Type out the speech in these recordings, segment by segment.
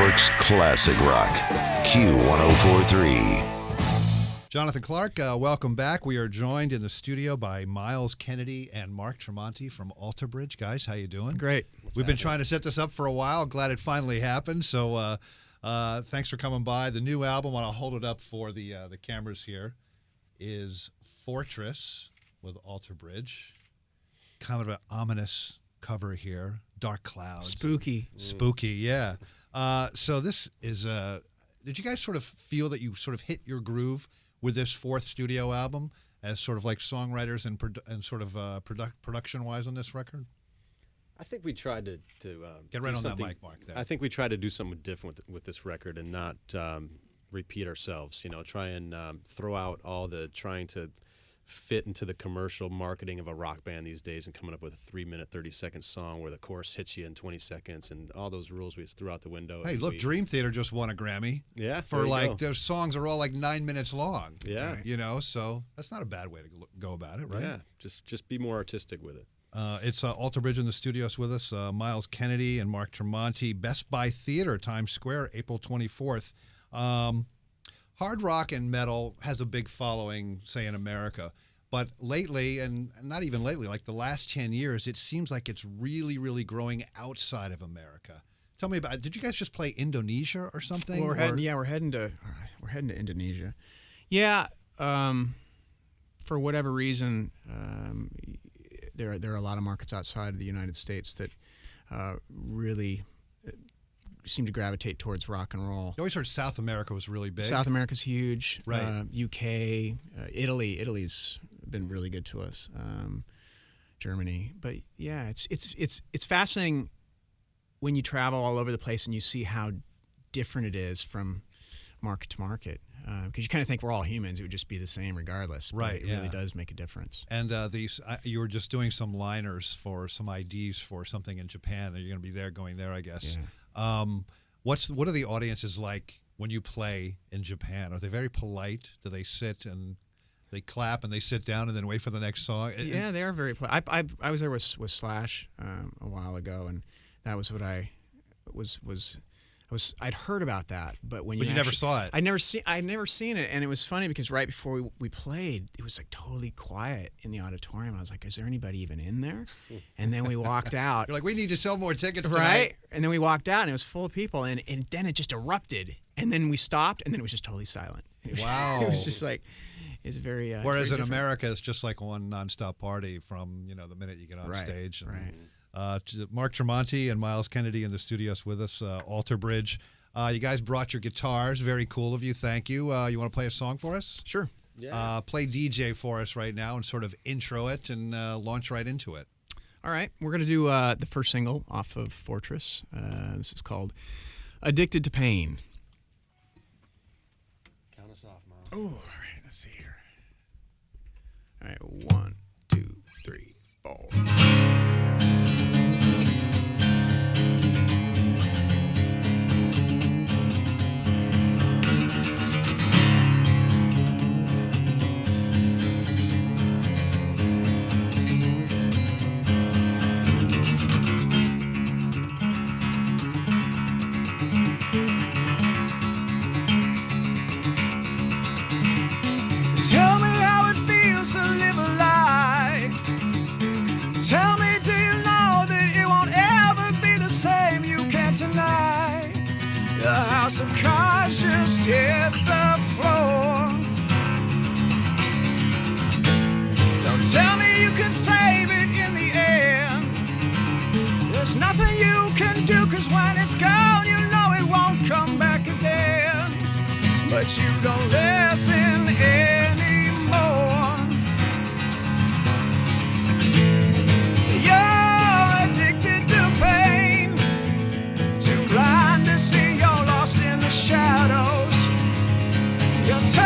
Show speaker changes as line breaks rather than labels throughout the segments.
York's classic rock. Q1043.
Jonathan Clarke, welcome back. We are joined in the studio by Miles Kennedy and Mark Tremonti from Alter Bridge. Guys, how you doing?
Great.
We've been trying to set this up for a while. Glad it finally happened. So thanks for coming by. The new album, I'll hold it up for the cameras here, is Fortress with Alter Bridge. Kind of an ominous cover here. Dark clouds.
Spooky.
Spooky, yeah. So this is, did you guys sort of feel that you sort of hit your groove with this fourth studio album as sort of like songwriters and sort of production-wise on this record?
I think we tried to
get right on that mic, Mark. There.
I think we tried to do something different with this record and not repeat ourselves. You know, try and throw out all the trying to fit into the commercial marketing of a rock band these days and coming up with a 3-minute, 30-second song where the chorus hits you in 20 seconds and all those rules we just threw out the window.
Hey, look, Dream Theater just won a Grammy.
Yeah,
for like their songs are all like 9 minutes long.
Yeah,
right? You know, so that's not a bad way to go about it, right?
Yeah, just be more artistic with it.
It's Alter Bridge in the studios with us. Miles Kennedy and Mark Tremonti. Best Buy Theater, Times Square, April 24th. Hard rock and metal has a big following, say, in America. But lately, and not even lately, like the last 10 years, it seems like it's really, really growing outside of America. Tell me about it. Did you guys just play Indonesia or something?
Well, we're heading to Indonesia. Yeah, for whatever reason, there are a lot of markets outside of the United States that really seem to gravitate towards rock and roll.
You always heard South America was really big.
South America's huge.
Right.
UK, Italy's been really good to us. Germany, but yeah, it's fascinating when you travel all over the place and you see how different it is from market to market. Because you kind of think we're all humans; it would just be the same regardless.
Right.
But it really does make a difference.
And you were just doing some liners for some IDs for something in Japan. You're going to be going there, I guess.
Yeah.
What are the audiences like when you play in Japan? Are they very polite? Do they sit and they clap and they sit down and then wait for the next song?
Yeah, they are very polite. I was there with Slash a while ago, and that was what I'd heard about that, but when you
never saw it.
I'd never seen it, and it was funny because right before we played, it was like totally quiet in the auditorium. I was like, "Is there anybody even in there?" And then we walked out.
You're like, "We need to sell more tickets tonight."
Right? And then we walked out, and it was full of people, and then it just erupted, and then we stopped, and then it was just totally silent.
Wow!
It was just like it's very.
Whereas
very
in
different.
America, it's just like one nonstop party from the minute you get on stage. And,
right.
Mark Tremonti and Miles Kennedy in the studios with us. Alter Bridge. You guys brought your guitars. Very cool of you. Thank you. You want to play a song for us?
Sure.
Yeah.
Play DJ for us right now and sort of intro it and launch right into it.
All right. We're going to do the first single off of Fortress. This is called Addicted to Pain.
Count us off, Miles.
Oh, all right. Let's see here. All right. 1, 2, 3, 4. Tell me how it feels to live a lie. Tell me, do you know that it won't ever be the same? You can't deny. The house of cards just hit the floor. Don't tell me you can save it in the end. There's nothing you can do, 'cause when it's gone, you know it won't come back again. But you don't listen anymore. You're addicted to pain, too blind to see you're lost in the shadows. You're too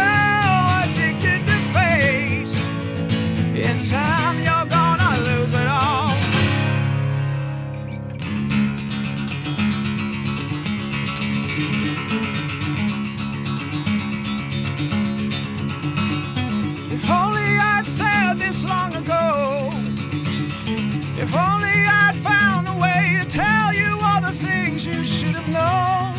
addicted to face. In time you're gonna lose it all. If only I'd said this long ago. If only I'd found a way to tell you all the things you should have known.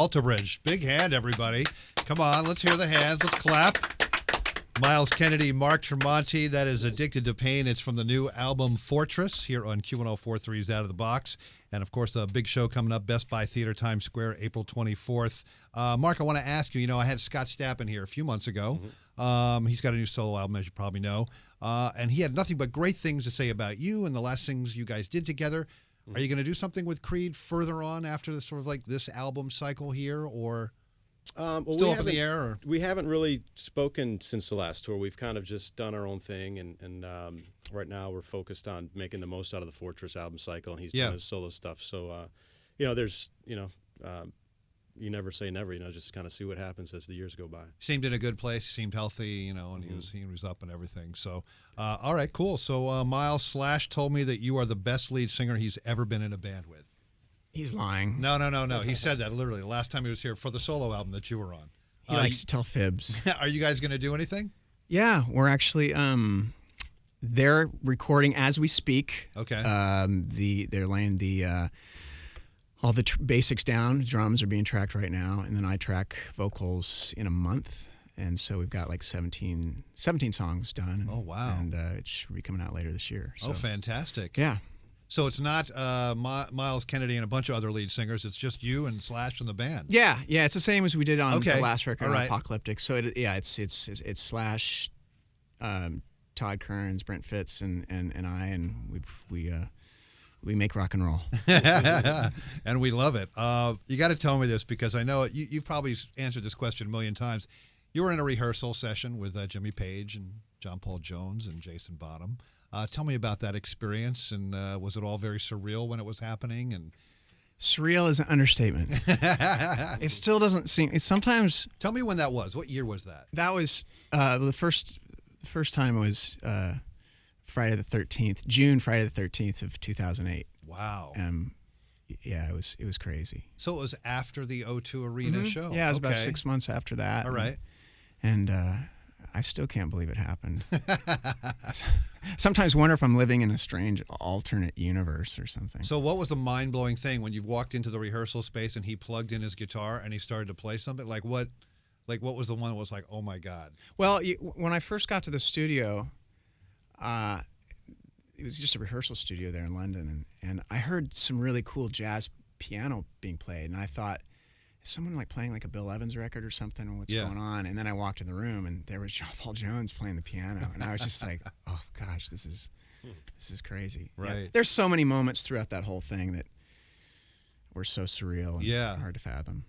Alter Bridge. Big hand, everybody. Come on, let's hear the hands. Let's clap. Miles Kennedy, Mark Tremonti, that is Addicted to Pain. It's from the new album Fortress here on Q1043's Out of the Box. And, of course, a big show coming up, Best Buy Theater, Times Square, April 24th. Mark, I want to ask you, I had Scott Stapp in here a few months ago. He's got a new solo album, as you probably know. And he had nothing but great things to say about you and the last things you guys did together. Are you going to do something with Creed further on after this sort of like this album cycle here, or still up in the air? Or?
We haven't really spoken since the last tour. We've kind of just done our own thing, and right now we're focused on making the most out of the Fortress album cycle, and he's doing his solo stuff. So, there's, you never say never, just kind of see what happens as the years go by.
Seemed in a good place, seemed healthy, and he was up and everything. So, all right, cool. So Miles Slash told me that you are the best lead singer he's ever been in a band with.
He's lying.
No. He said that literally the last time he was here for the solo album that you were on.
He likes to tell fibs.
Are you guys going to do anything?
Yeah, we're actually they're recording as we speak.
Okay.
They're laying the all the basics down. Drums are being tracked right now, and then I track vocals in a month. And so we've got like 17 songs done.
Oh, wow.
And it should be coming out later this year. So.
Oh, fantastic.
Yeah.
So it's not Miles Kennedy and a bunch of other lead singers. It's just you and Slash from the band.
Yeah. It's the same as we did on the last record,
right.
Apocalyptic. So it's Slash, Todd Kearns, Brent Fitz, and I, and we make rock and roll.
And we love it. You got to tell me this because I know you've probably answered this question a million times. You were in a rehearsal session with Jimmy Page and John Paul Jones and Jason Bonham. Tell me about that experience, and was it all very surreal when it was happening? And
surreal is an understatement. It still doesn't seem. It's sometimes.
Tell me when that was. What year was that?
That was the first time was Friday the 13th, June Friday the 13th of 2008.
Wow.
Yeah, it was crazy.
So it was after the O2 Arena show.
Yeah, it was about 6 months after that.
All right.
And I still can't believe it happened. Sometimes wonder if I'm living in a strange alternate universe or something.
So what was the mind-blowing thing when you walked into the rehearsal space and he plugged in his guitar and he started to play something? Like what was the one that was like, oh my God?
Well, when I first got to the studio, it was just a rehearsal studio there in London, and I heard some really cool jazz piano being played, and I thought, is someone like playing like a Bill Evans record or something? What's going on? And then I walked in the room, and there was John Paul Jones playing the piano, and I was just like, oh gosh, this is crazy.
Right.
Yeah, there's so many moments throughout that whole thing that were so surreal and hard to fathom.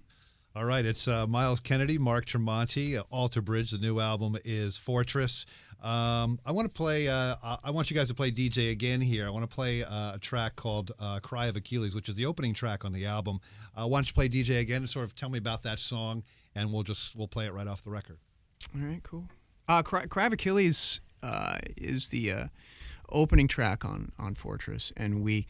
All right, it's Miles Kennedy, Mark Tremonti, Alter Bridge. The new album is Fortress. I want to play. I want you guys to play DJ again here. I want to play a track called "Cry of Achilles," which is the opening track on the album. Why don't you play DJ again and sort of tell me about that song, and we'll play it right off the record.
All right, cool. "Cry of Achilles" is the opening track on Fortress, and we're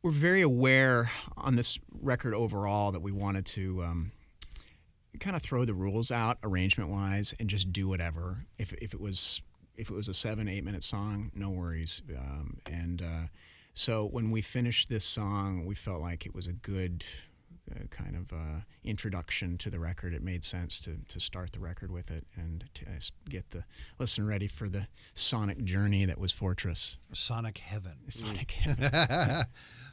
very aware on this record overall that we wanted to kind of throw the rules out arrangement-wise and just do whatever. If it was a 7-8 minute song, no worries. So when we finished this song, we felt like it was a good kind of introduction to the record. It made sense to start the record with it and to get the listener ready for the sonic journey that was Fortress.
Sonic Heaven.
Sonic Heaven.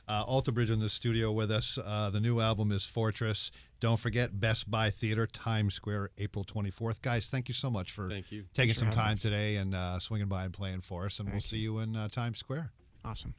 Alter Bridge in the studio with us. The new album is Fortress. Don't forget, Best Buy Theater, Times Square, April 24th. Guys, thank you so much for taking some time today and swinging by and playing for us. And we'll see you in Times Square.
Awesome.